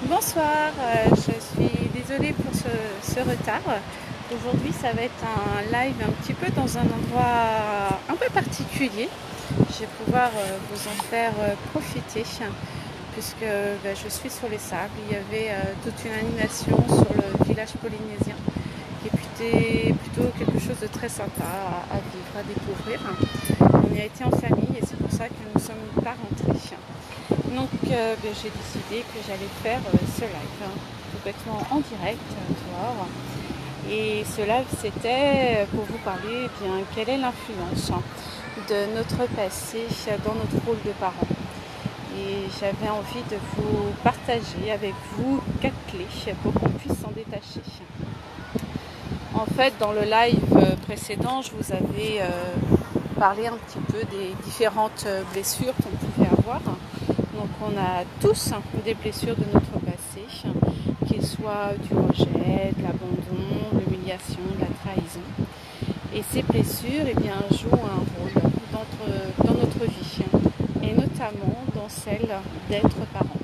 Bonsoir, je suis désolée pour ce retard. Aujourd'hui, ça va être un live un petit peu dans un endroit un peu particulier. Je vais pouvoir vous en faire profiter puisque je suis sur les sables. Il y avait toute une animation sur le village polynésien qui était plutôt quelque chose de très sympa à vivre, à découvrir. On y a été en famille et c'est pour ça que nous ne sommes pas rentrés. Donc j'ai décidé que j'allais faire ce live complètement en direct dehors. Et ce live c'était pour vous parler quelle est l'influence de notre passé dans notre rôle de parents. Et j'avais envie de vous partager avec vous 4 clés pour qu'on puisse s'en détacher. En fait, dans le live précédent, je vous avais parlé un petit peu des différentes blessures qu'on pouvait avoir. Donc on a tous des blessures de notre passé, qu'ils soient du rejet, de l'abandon, de l'humiliation, de la trahison. Et ces blessures jouent un rôle dans notre vie, et notamment dans celle d'être parent.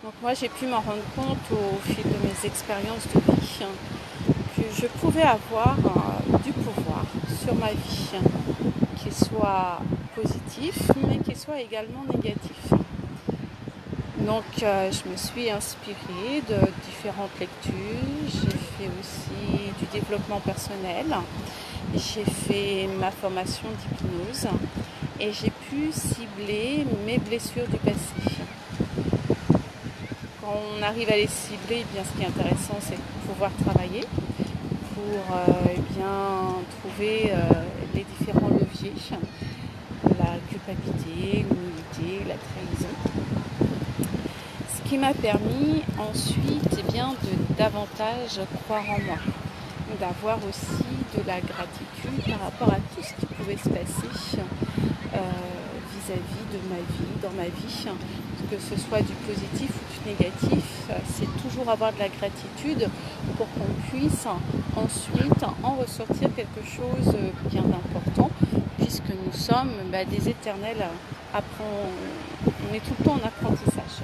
Donc moi j'ai pu m'en rendre compte au fil de mes expériences de vie que je pouvais avoir du pouvoir sur ma vie, qu'il soit positif, mais qu'il soit également négatif. Donc je me suis inspirée de différentes lectures, j'ai fait aussi du développement personnel, j'ai fait ma formation d'hypnose et j'ai pu cibler mes blessures du passé. Quand on arrive à les cibler, ce qui est intéressant, c'est de pouvoir travailler pour trouver les différents leviers, la culpabilité, l'humilité, la trahison. Ce qui m'a permis ensuite de davantage croire en moi, d'avoir aussi de la gratitude par rapport à tout ce qui pouvait se passer vis-à-vis de ma vie, dans ma vie, que ce soit du positif ou du négatif, c'est toujours avoir de la gratitude pour qu'on puisse ensuite en ressortir quelque chose bien d'important, puisque nous sommes des éternels on est tout le temps en apprentissage.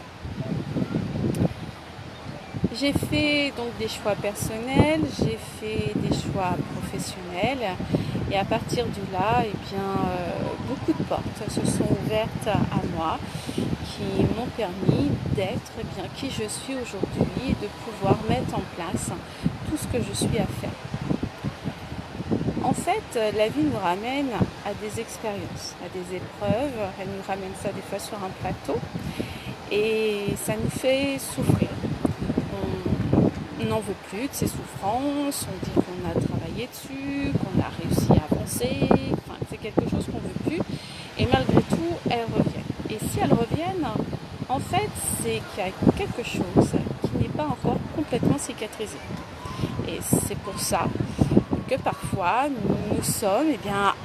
J'ai fait donc des choix personnels, j'ai fait des choix professionnels et à partir de là, beaucoup de portes se sont ouvertes à moi qui m'ont permis d'être qui je suis aujourd'hui et de pouvoir mettre en place tout ce que je suis à faire. En fait, la vie nous ramène à des expériences, à des épreuves, elle nous ramène ça des fois sur un plateau et ça nous fait souffrir. On n'en veut plus de ces souffrances, on dit qu'on a travaillé dessus, qu'on a réussi à avancer, c'est quelque chose qu'on ne veut plus et malgré tout elles reviennent. Et si elles reviennent, en fait c'est qu'il y a quelque chose qui n'est pas encore complètement cicatrisé. Et c'est pour ça que parfois nous sommes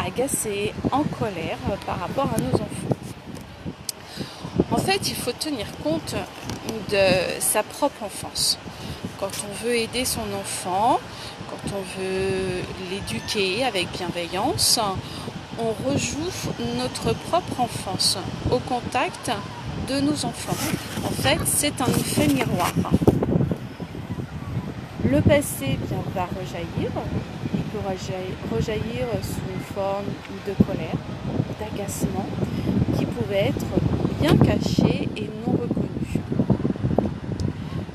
agacés, en colère par rapport à nos enfants. En fait, il faut tenir compte de sa propre enfance. Quand on veut aider son enfant, quand on veut l'éduquer avec bienveillance, on rejoue notre propre enfance au contact de nos enfants. En fait, c'est un effet miroir. Le passé va rejaillir. Il peut rejaillir sous une forme de colère, d'agacement, qui pouvait être bien caché et non reconnu.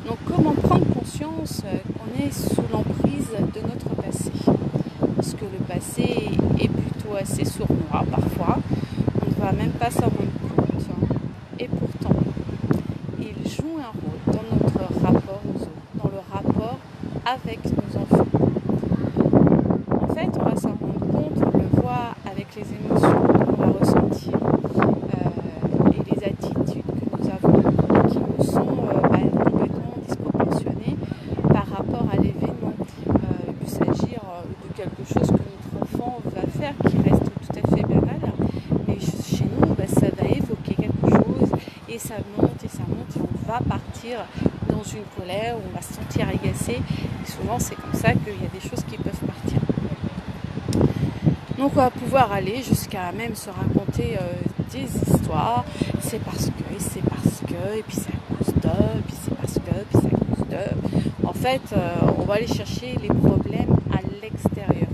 Donc comment prendre conscience qu'on est sous l'emprise de notre passé? Parce que le passé est plutôt assez sournois parfois, on ne va même pas s'en rendre compte. Et pourtant, il joue un rôle dans notre rapport aux autres, dans le rapport avec nos enfants. En fait, on va s'en rendre compte, on le voit avec les émotions qu'on va ressentir et les attitudes que nous avons qui nous sont complètement disproportionnées par rapport à l'événement. Il peut s'agir de quelque chose que notre enfant va faire qui reste tout à fait banal, mais chez nous, ça va évoquer quelque chose et ça monte et on va partir dans une colère où on va se sentir agacé. Et souvent, c'est comme ça qu'il y a des choses qui peuvent partir. Donc on va pouvoir aller jusqu'à même se raconter des histoires, c'est parce que, et puis c'est à cause de, puis c'est parce que, puis c'est à cause de. En fait, on va aller chercher les problèmes à l'extérieur,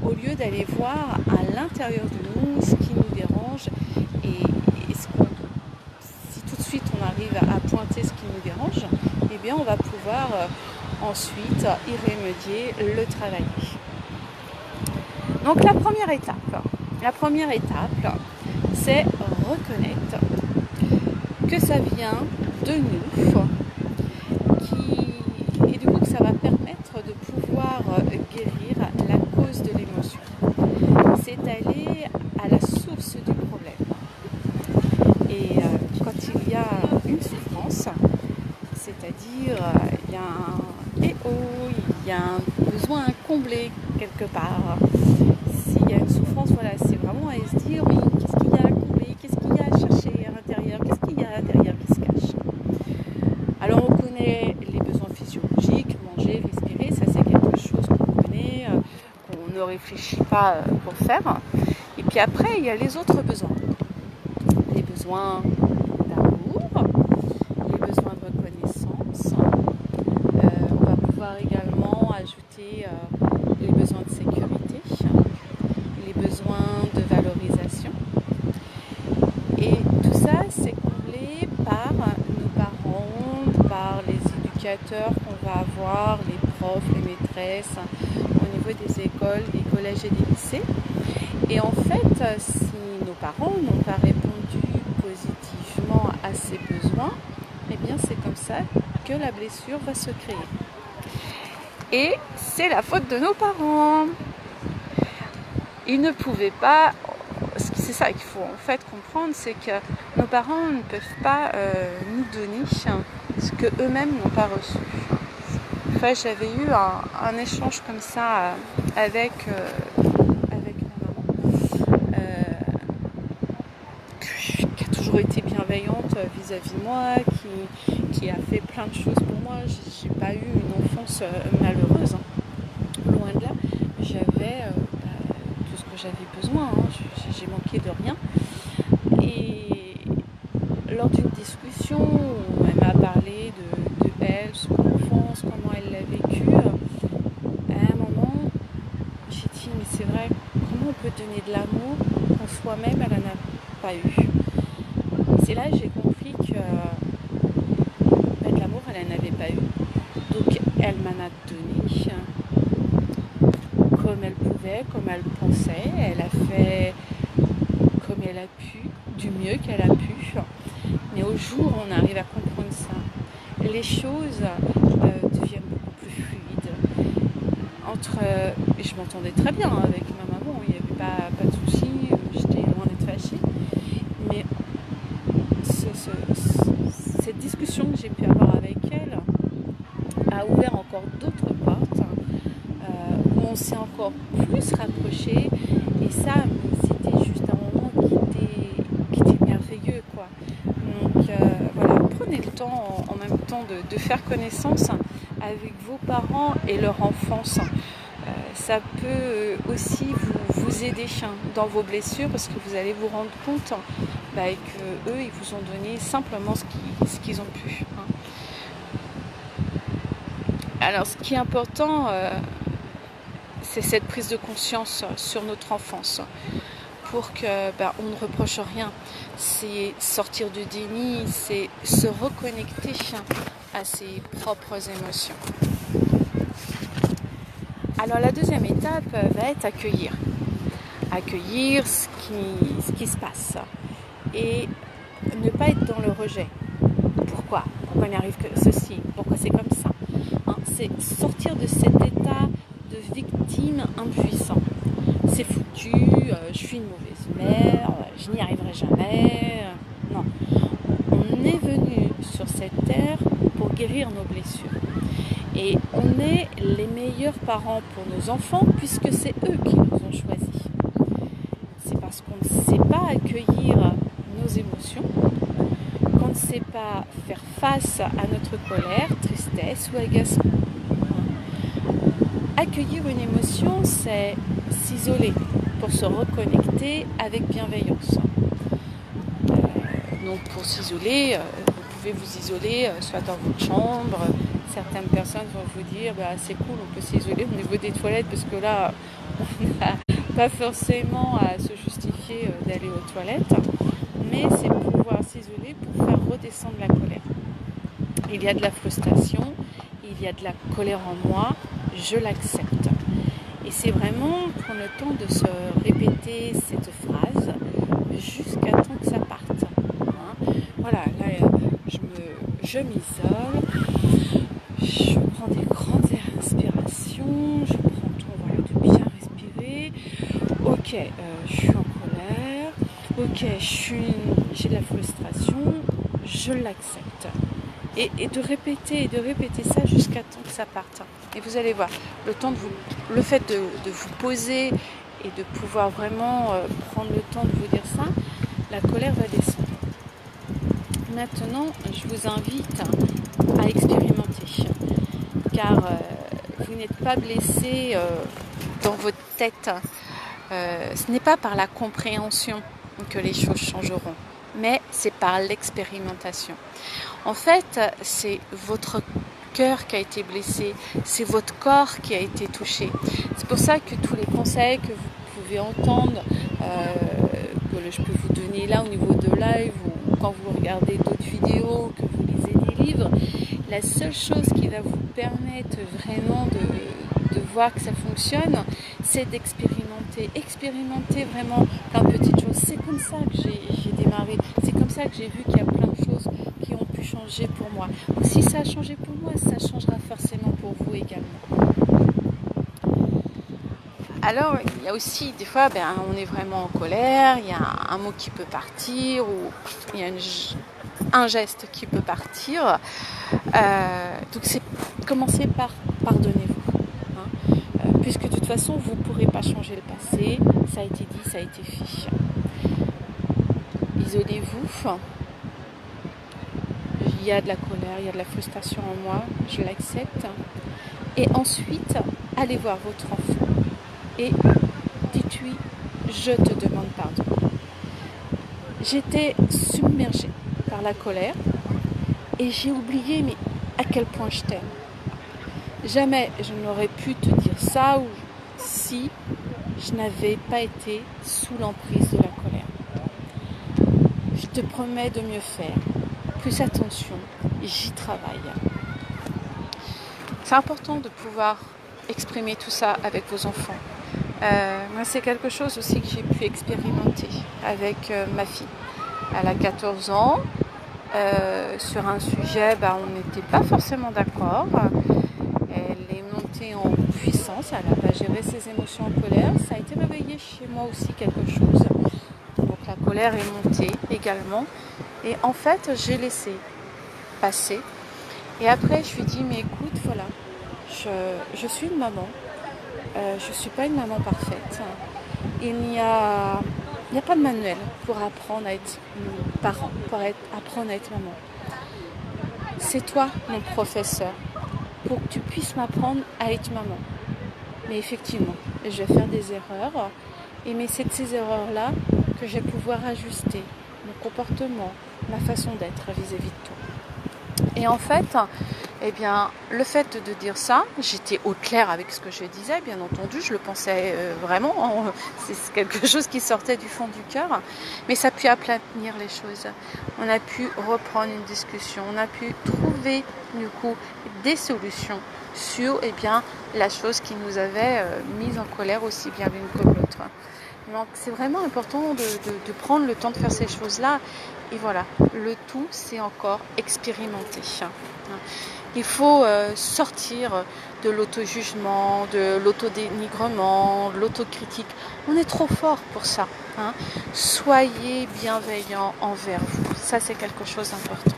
au lieu d'aller voir à l'intérieur de nous ce qui nous dérange et si tout de suite on arrive à pointer ce qui nous dérange, eh bien on va pouvoir ensuite y remédier, le travailler. Donc la première étape, c'est reconnaître que ça vient de nous, et du coup que ça va permettre de pouvoir guérir la cause de l'émotion. C'est aller à la source du problème. Et quand il y a une souffrance, c'est-à-dire il y a un il y a un besoin à combler quelque part. S'il y a une souffrance, voilà, c'est vraiment à se dire oui, qu'est-ce qu'il y a à combler, qu'est-ce qu'il y a à chercher à l'intérieur, qu'est-ce qu'il y a à l'intérieur qui se cache. Alors on connaît les besoins physiologiques, manger, respirer, ça c'est quelque chose qu'on connaît, qu'on ne réfléchit pas pour faire. Et puis après, il y a les autres besoins. Les besoins d'amour, les besoins de reconnaissance. On va pouvoir également ajouter les besoins de sécurité, les besoins de valorisation. Et tout ça, c'est comblé par nos parents, par les éducateurs qu'on va avoir, les profs, les maîtresses, au niveau des écoles, des collèges et des lycées. Et en fait, si nos parents n'ont pas répondu positivement à ces besoins, eh bien c'est comme ça que la blessure va se créer. Et c'est la faute de nos parents. Ils ne pouvaient pas, c'est ça qu'il faut en fait comprendre, c'est que nos parents ne peuvent pas nous donner ce qu'eux-mêmes n'ont pas reçu. Enfin, j'avais eu un échange comme ça avec ma maman, qui a toujours été bienveillante vis-à-vis de moi, qui a fait plein de choses pour moi. J'ai pas eu une enfance malheureuse, loin de là. J'avais tout ce que j'avais besoin, j'ai manqué de rien. Et lors d'une discussion où elle m'a parlé de elle, son enfance, comment elle l'a vécu, à un moment, j'ai dit mais c'est vrai, comment on peut donner de l'amour quand soi-même elle n'en a pas eu. C'est là que j'ai compris que de l'amour elle n'en avait pas eu. Donc elle m'en a donné comme elle pouvait, comme elle pensait. Elle a fait comme elle a pu, du mieux qu'elle a pu. Mais au jour où on arrive à comprendre ça, les choses deviennent beaucoup plus fluides. Et je m'entendais très bien avec ma maman, il n'y avait pas de souci, j'étais loin d'être fâchée. Mais cette discussion que j'ai pu avoir avec elle a ouvert encore d'autres portes, où on s'est encore plus rapprochés. Et ça, c'était juste un moment qui était merveilleux, quoi. Donc voilà, prenez le temps en même temps de faire connaissance avec vos parents et leur enfance. Ça peut aussi vous aider dans vos blessures, parce que vous allez vous rendre compte que eux ils vous ont donné simplement ce qu'ils ont pu. Alors ce qui est important, c'est cette prise de conscience sur notre enfance, pour que on ne reproche rien. C'est sortir du déni, c'est se reconnecter à ses propres émotions. Alors la deuxième étape va être accueillir ce qui se passe et ne pas être dans le rejet. Pourquoi il n'arrive que ceci? Pourquoi c'est comme ça? C'est sortir de cet état de victime impuissant. C'est foutu, je suis une mauvaise mère, je n'y arriverai jamais. Non, on est venu sur cette terre pour guérir nos blessures. Et on est les meilleurs parents pour nos enfants, puisque c'est eux qui nous ont choisis. C'est parce qu'on ne sait pas accueillir nos émotions, qu'on ne sait pas faire face à notre colère, tristesse ou agacement. Accueillir une émotion, c'est s'isoler pour se reconnecter avec bienveillance. Donc pour s'isoler, vous pouvez vous isoler, soit dans votre chambre. Certaines personnes vont vous dire c'est cool, on peut s'isoler au niveau des toilettes parce que là, on n'a pas forcément à se justifier d'aller aux toilettes. Mais c'est pouvoir s'isoler pour faire redescendre la colère. Il y a de la frustration, il y a de la colère en moi, je l'accepte. Et c'est vraiment prendre le temps de se répéter cette phrase jusqu'à temps que ça parte. Voilà, là je m'isole, je prends des grandes inspirations, je prends le temps de bien respirer. Ok, je suis en colère, ok, j'ai de la frustration, je l'accepte. Et de répéter ça jusqu'à temps que ça parte. Et vous allez voir, le fait de vous poser et de pouvoir vraiment prendre le temps de vous dire ça, la colère va descendre. Maintenant, je vous invite à expérimenter, car vous n'êtes pas blessé dans votre tête. Ce n'est pas par la compréhension que les choses changeront, mais c'est par l'expérimentation. En fait, c'est votre cœur qui a été blessé, c'est votre corps qui a été touché. C'est pour ça que tous les conseils que vous pouvez entendre, que je peux vous donner là au niveau de live ou quand vous regardez d'autres vidéos, que vous lisez des livres, la seule chose qui va vous permettre vraiment de voir que ça fonctionne, c'est d'expérimenter. Expérimenter vraiment plein de petites choses. C'est comme ça que j'ai démarré. C'est comme ça que j'ai vu qu'il y a plein de choses qui ont pu changer pour moi. Donc si ça a changé pour moi, ça changera forcément pour vous également. Alors, il y a aussi, des fois, on est vraiment en colère, il y a un mot qui peut partir, ou il y a un geste qui peut partir. Donc, c'est commencer par pardonnez-vous. Puisque de toute façon, vous ne pourrez pas changer le passé, ça a été dit, ça a été fait. Isolez-vous. Il y a de la colère, il y a de la frustration en moi, je l'accepte. Et ensuite, allez voir votre enfant. Et dites-lui, je te demande pardon. J'étais submergée par la colère et j'ai oublié à quel point je t'aime. Jamais je n'aurais pu te dire ça ou si je n'avais pas été sous l'emprise de la colère. Je te promets de mieux faire. Plus attention, j'y travaille. C'est important de pouvoir exprimer tout ça avec vos enfants. Moi, c'est quelque chose aussi que j'ai pu expérimenter avec ma fille. Elle a 14 ans. Sur un sujet, on n'était pas forcément d'accord. Elle est montée en puissance. Elle n'a pas géré ses émotions en colère. Ça a été réveillé chez moi aussi quelque chose. Donc la colère est montée également. Et en fait, j'ai laissé passer. Et après, je lui ai dit, mais écoute, voilà, je suis une maman. Je ne suis pas une maman parfaite. Il n'y a pas de manuel pour apprendre à être parent, pour apprendre à être maman. C'est toi mon professeur pour que tu puisses m'apprendre à être maman. Mais effectivement, je vais faire des erreurs. Mais c'est de ces erreurs-là que je vais pouvoir ajuster mon comportement, ma façon d'être vis-à-vis de toi. Et en fait, le fait de dire ça, j'étais au clair avec ce que je disais, bien entendu, je le pensais vraiment, c'est quelque chose qui sortait du fond du cœur, mais ça a pu aplanir les choses. On a pu reprendre une discussion, on a pu trouver du coup des solutions sur la chose qui nous avait mise en colère aussi bien l'une que l'autre. Donc c'est vraiment important de prendre le temps de faire ces choses-là. Et voilà, le tout, c'est encore expérimenter. Il faut sortir de l'auto-jugement, de l'autodénigrement, de l'autocritique. On est trop fort pour ça. Soyez bienveillants envers vous. Ça, c'est quelque chose d'important.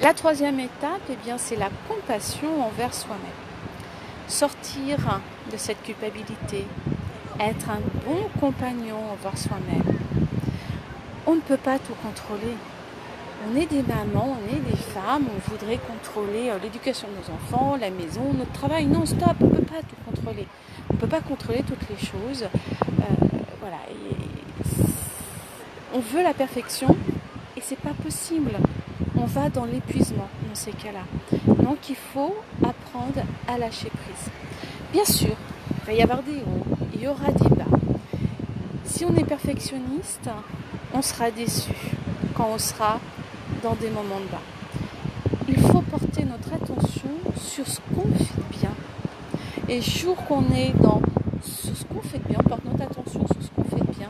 La troisième étape, c'est la compassion envers soi-même. Sortir de cette culpabilité, être un bon compagnon envers soi-même. On ne peut pas tout contrôler. On est des mamans, on est des femmes, on voudrait contrôler l'éducation de nos enfants, la maison, notre travail. Non, stop, on ne peut pas tout contrôler. On ne peut pas contrôler toutes les choses. On veut la perfection, Et c'est pas possible. On va dans l'épuisement dans ces cas-là. Donc il faut apprendre à lâcher prise. Bien sûr, il va y avoir des hauts, il y aura des bas. Si on est perfectionniste, on sera déçu quand on sera dans des moments de bas. Il faut porter notre attention sur ce qu'on fait bien. Et jour qu'on est dans sur ce qu'on fait bien, on porte notre attention sur ce qu'on fait bien,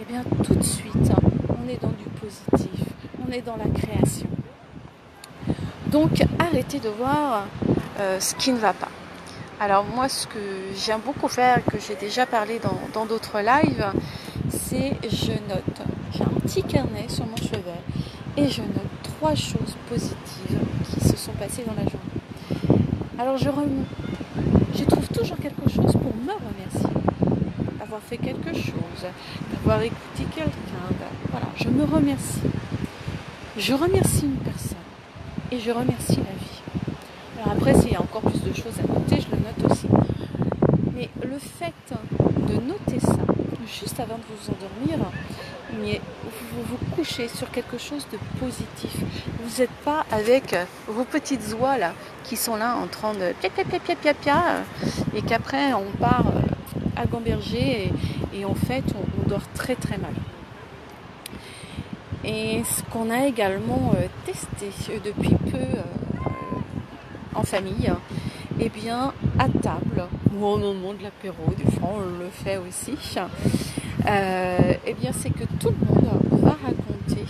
et bien tout de suite, on est dans du positif, on est dans la création. Donc arrêtez de voir ce qui ne va pas. Alors moi, ce que j'aime beaucoup faire, que j'ai déjà parlé dans d'autres lives, c'est je note. J'ai un petit carnet sur mon chevet et je note 3 choses positives qui se sont passées dans la journée. Alors je trouve toujours quelque chose pour me remercier d'avoir fait quelque chose, d'avoir écouté quelqu'un. Voilà, je me remercie. Je remercie une personne et je remercie la vie. Alors après, s'il y a encore plus de choses à noter, je le note aussi. Mais le fait de noter ça, juste avant de vous endormir, vous vous couchez sur quelque chose de positif. Vous n'êtes pas avec vos petites oies là, qui sont là en train de pia, et qu'après on part à gamberger et en fait on dort très très mal. Et ce qu'on a également testé depuis peu en famille, eh bien à table ou au moment de l'apéro, des fois on le fait aussi, eh bien c'est que tout le monde va raconter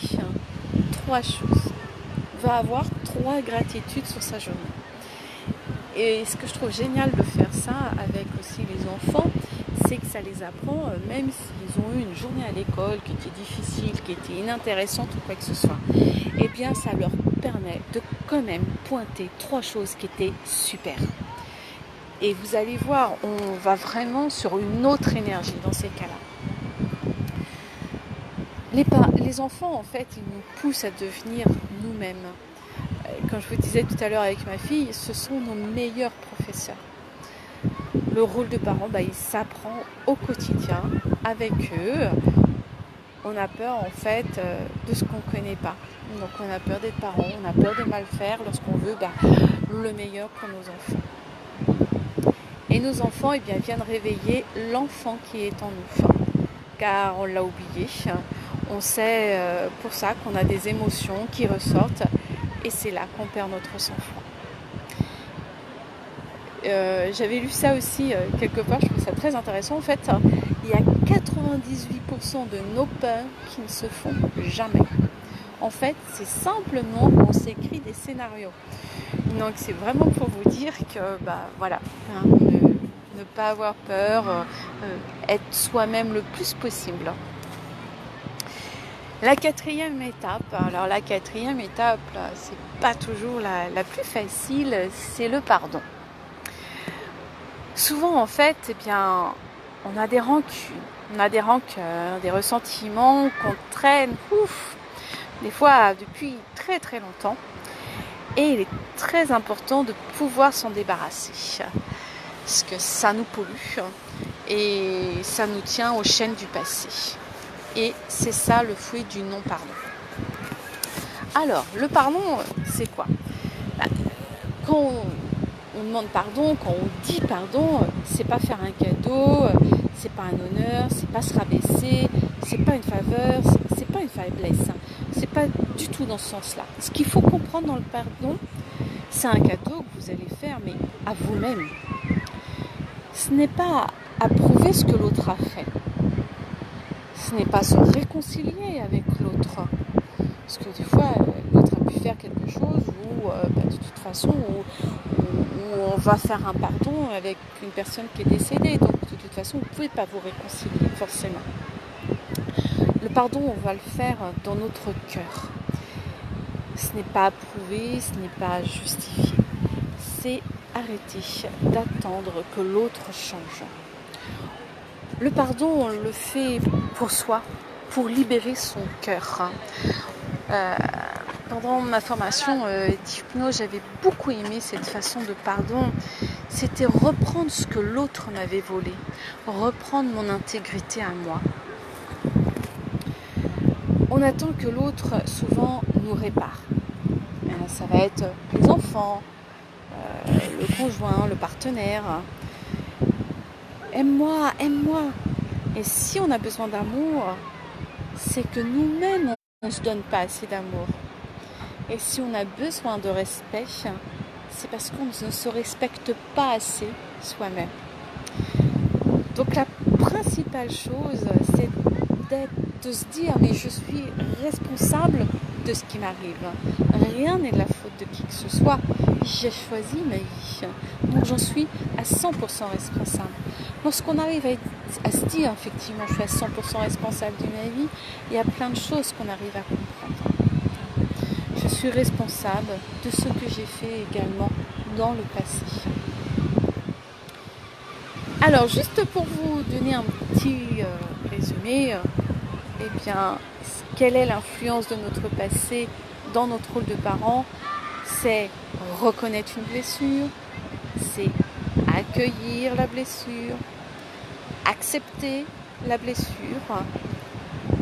3 choses, va avoir 3 gratitudes sur sa journée. Et ce que je trouve génial de faire ça avec aussi les enfants, c'est que ça les apprend, même s'ils ont eu une journée à l'école qui était difficile, qui était inintéressante ou quoi que ce soit, eh bien ça leur permet de quand même pointer 3 choses qui étaient super. Et vous allez voir, on va vraiment sur une autre énergie dans ces cas-là. Les enfants, en fait, ils nous poussent à devenir nous-mêmes. Comme je vous disais tout à l'heure avec ma fille, ce sont nos meilleurs professeurs. Le rôle de parent, il s'apprend au quotidien avec eux. On a peur en fait de ce qu'on ne connaît pas. Donc on a peur d'être parent, on a peur de mal faire lorsqu'on veut le meilleur pour nos enfants. Et nos enfants viennent réveiller l'enfant qui est en nous. Car on l'a oublié. On sait pour ça qu'on a des émotions qui ressortent et c'est là qu'on perd notre sang-froid. J'avais lu ça aussi quelque part, je trouve ça très intéressant. En fait, il y a 98% de nos peurs qui ne se font jamais. En fait, c'est simplement qu'on s'écrit des scénarios. Donc c'est vraiment pour vous dire que ne pas avoir peur, être soi-même le plus possible. La 4e étape, c'est pas toujours la plus facile, c'est le pardon. Souvent en fait, on a des rancunes, on a des rancœurs, des ressentiments qu'on traîne, des fois depuis très très longtemps. Et il est très important de pouvoir s'en débarrasser. Parce que ça nous pollue et ça nous tient aux chaînes du passé. Et c'est ça le fruit du non-pardon. Alors, le pardon, c'est quoi ? Quand on demande pardon, quand on dit pardon, c'est pas faire un cadeau, c'est pas un honneur, c'est pas se rabaisser, c'est pas une faveur, c'est pas une faiblesse. C'est pas du tout dans ce sens-là. Ce qu'il faut comprendre dans le pardon, c'est un cadeau que vous allez faire, mais à vous-même. Ce n'est pas approuver ce que l'autre a fait. Ce n'est pas se réconcilier avec l'autre. Parce que des fois, l'autre a pu faire quelque chose où, de toute façon, où on va faire un pardon avec une personne qui est décédée. Donc, de toute façon, vous ne pouvez pas vous réconcilier, forcément. Le pardon, on va le faire dans notre cœur. Ce n'est pas approuvé, ce n'est pas justifié. C'est arrêter d'attendre que l'autre change. Le pardon, on le fait pour soi, pour libérer son cœur. Pendant ma formation d'hypnose, j'avais beaucoup aimé cette façon de pardon. C'était reprendre ce que l'autre m'avait volé, reprendre mon intégrité à moi. on attend que l'autre souvent nous répare. Ça va être les enfants, le conjoint, le partenaire. Aime-moi, aime-moi. Et si on a besoin d'amour, c'est que nous-mêmes, on ne se donne pas assez d'amour. Et si on a besoin de respect, c'est parce qu'on ne se respecte pas assez soi-même. Donc la principale chose, c'est de se dire, mais je suis responsable de ce qui m'arrive. Rien n'est de la faute de qui que ce soit. J'ai choisi ma vie. Donc j'en suis à 100% responsable. Lorsqu'on arrive à se dire, effectivement, je suis à 100% responsable de ma vie, il y a plein de choses qu'on arrive à comprendre. Je suis responsable de ce que j'ai fait également dans le passé. Alors, juste pour vous donner un petit résumé, eh bien, quelle est l'influence de notre passé dans notre rôle de parent? C'est reconnaître une blessure, c'est accueillir la blessure, accepter la blessure,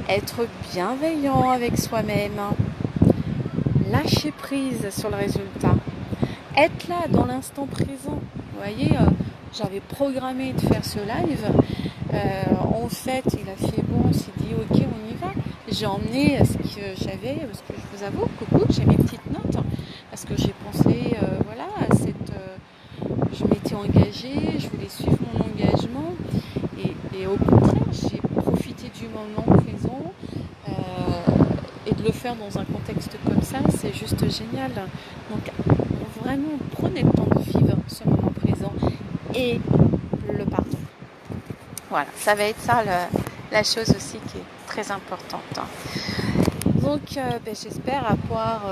être bienveillant avec soi-même, lâcher prise sur le résultat, être là dans l'instant présent. Vous voyez, j'avais programmé de faire ce live. En fait, il a fait bon, on s'est dit ok, on y va. J'ai emmené ce que j'avais, parce que je vous avoue, coucou, j'ai mes petites notes, parce que j'ai pensé, voilà, à cette, je m'étais engagée, je voulais suivre mon engagement, et au contraire, j'ai profité du moment présent, et de le faire dans un contexte comme ça, c'est juste génial. Donc, vraiment, prenez le temps de vivre ce moment présent et le pardon. Voilà, ça va être ça la chose aussi qui est très importante. Donc j'espère avoir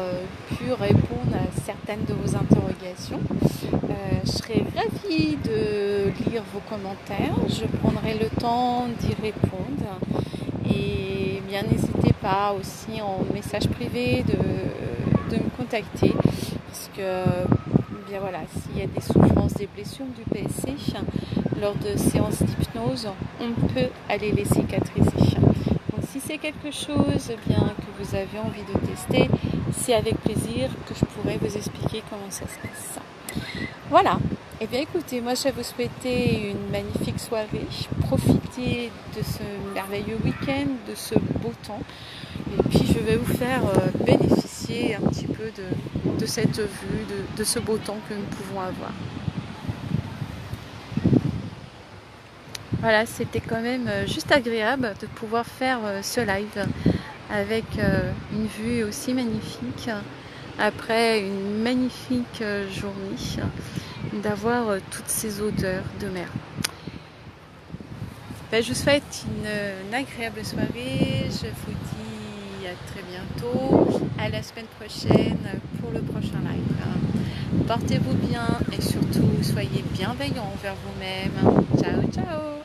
pu répondre à certaines de vos interrogations. Je serai ravie de lire vos commentaires. Je prendrai le temps d'y répondre. Et bien n'hésitez pas aussi en message privé de me contacter. Parce que bien voilà, s'il y a des souffrances, des blessures du PSC, lors de séances d'hypnose, on peut aller les cicatriser. Donc si c'est quelque chose bien que vous avez envie de tester, c'est avec plaisir que je pourrai vous expliquer comment ça se passe. Voilà. Eh bien écoutez, moi je vais vous souhaiter une magnifique soirée. Profitez de ce merveilleux week-end, de ce beau temps. Et puis je vais vous faire bénéficier un petit peu de cette vue, de ce beau temps que nous pouvons avoir. Voilà, c'était quand même juste agréable de pouvoir faire ce live avec une vue aussi magnifique après une magnifique journée, d'avoir toutes ces odeurs de mer. Je vous souhaite une agréable soirée, je vous dis à très bientôt, à la semaine prochaine pour le prochain live. Portez-vous bien et surtout soyez bienveillants envers vous-même. Ciao, ciao!